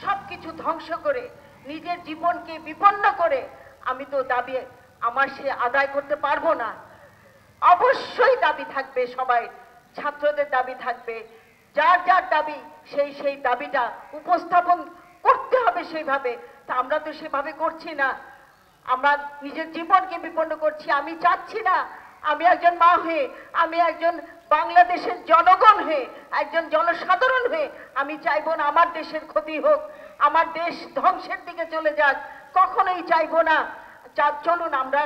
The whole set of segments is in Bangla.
সবকিছু ধ্বংস করে নিজের জীবনকে বিপন্ন করে আমি তো দাবি আমার সে আদায় করতে পারবো না। অবশ্যই দাবি থাকবে, সবাই ছাত্রদের দাবি থাকবে, যার যার দাবি সেই দাবিটা উপস্থাপন করতে হবে সেইভাবে। তা আমরা তো সেভাবে করছি না, আমরা নিজের জীবনকে বিপন্ন করছি। আমি চাচ্ছি না আমি একজন মা হয়ে, আমি একজন বাংলাদেশের জনগণ হয়ে, একজন জনসাধারণ হয়ে আমি চাইবো না আমার দেশের ক্ষতি হোক, আমার দেশ ধ্বংসের দিকে চলে যাক, কখনোই চাইবো না। চলুন আমরা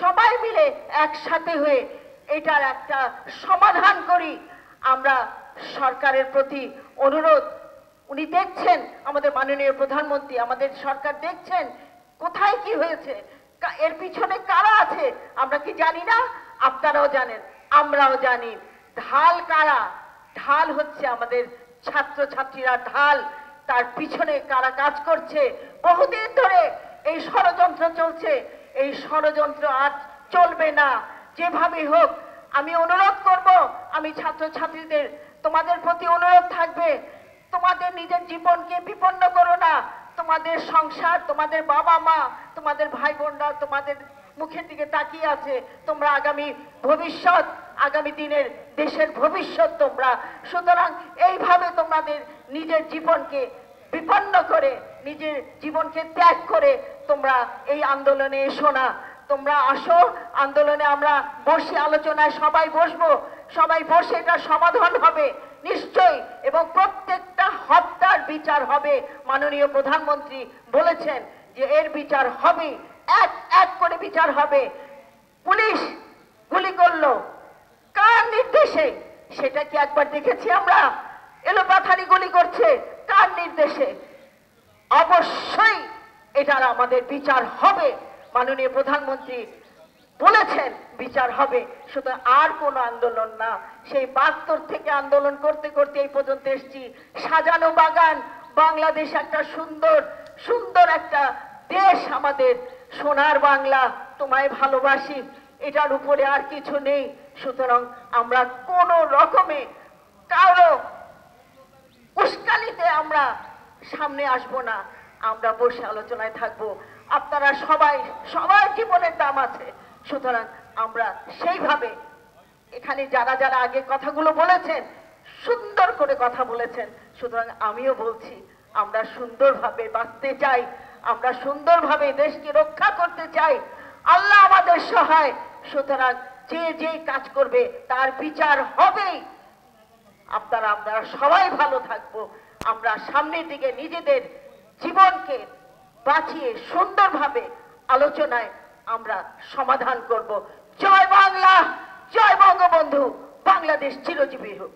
সবাই মিলে একসাথে হয়ে এটার একটা সমাধান করি। আমরা সরকারের প্রতি অনুরোধ, উনি দেখছেন, আমাদের মাননীয় প্রধানমন্ত্রী, আমাদের সরকার দেখছেন কোথায় কি হয়েছে, এর পিছনে কারা আছে আমরা কি জানি না? আপনারাও জানেন, আমরাও জানি। ঢাল কারা? ঢাল হচ্ছে আমাদের ছাত্রছাত্রীরা ঢাল। তার পিছনে কারা কাজ করছে? বহুদিন ধরে এই ষড়যন্ত্র চলছে, এই ষড়যন্ত্র আর চলবে না। যেভাবে হোক আমি অনুরোধ করব, আমি ছাত্রছাত্রীদের তোমাদের প্রতি অনুরোধ থাকবে, তোমাদের নিজের জীবনকে বিপন্ন করো না। তোমাদের সংসার, তোমাদের বাবা মা, তোমাদের ভাই বোনরা তোমাদের মুখের দিকে তাকিয়ে আছে। তোমরা আগামী ভবিষ্যৎ, আগামী দিনের দেশের ভবিষ্যৎ তোমরা। সুতরাং এইভাবে তোমাদের নিজের জীবনকে বিপন্ন করে, নিজের জীবনকে ত্যাগ করে তোমরা এই আন্দোলনে এসো না। তোমরা আসো আন্দোলনে, আমরা বসি, আলোচনায় সবাই বসবো, সবাই বসে এটা সমাধান হবে নিশ্চয়ই, এবং প্রত্যেকটা হত্যার বিচার হবে। মাননীয় প্রধানমন্ত্রী বলেছেন যে এর বিচার হবে, এক এক করে বিচার হবে। পুলিশ গুলি করলো কার নির্দেশে? সেটা কি একবার দেখেছি আমরা? এলোপাথারি গুলি করছে কার নির্দেশে? অবশ্যই এটার আমাদের বিচার হবে। মাননীয় প্রধানমন্ত্রী বলেছেন বিচার হবে। শুধু আর কোন আন্দোলন না, সেই ৭২ থেকে আন্দোলন করতে করতে এই পর্যন্ত এসেছি। সাজানো বাগান বাংলাদেশ, একটা সুন্দর সুন্দর একটা দেশ আমাদের, সোনার বাংলা, তোমায় ভালোবাসি, এটার উপরে আর কিছু নেই। সুতরাং আমরা কোন রকমে কারো উস্কানিতে আমরা সামনে আসবো না, আমরা বসে আলোচনায় থাকবো। আপনারা সবাই, সবার জীবনের দাম আছে, সুতরাং আমরা সেইভাবে এখানে যারা যারা আগে কথাগুলো বলেছেন সুন্দর করে কথা বলেছেন, সুতরাং আমিও বলছি আমরা সুন্দরভাবে বাঁচতে চাই, আমরা সুন্দরভাবে দেশকে রক্ষা করতে চাই। আল্লাহ আমাদের সহায়। সুতরাং যে যে কাজ করবে তার বিচার হবেই। আপনারা সবাই ভালো থাকবো। আমরা সামনের দিকে নিজেদের জীবনকে বাঁচিয়ে সুন্দরভাবে আলোচনায় আমরা সমাধান করব। জয় বাংলা, জয় বঙ্গবন্ধু, বাংলাদেশ চিরজীবী হোক।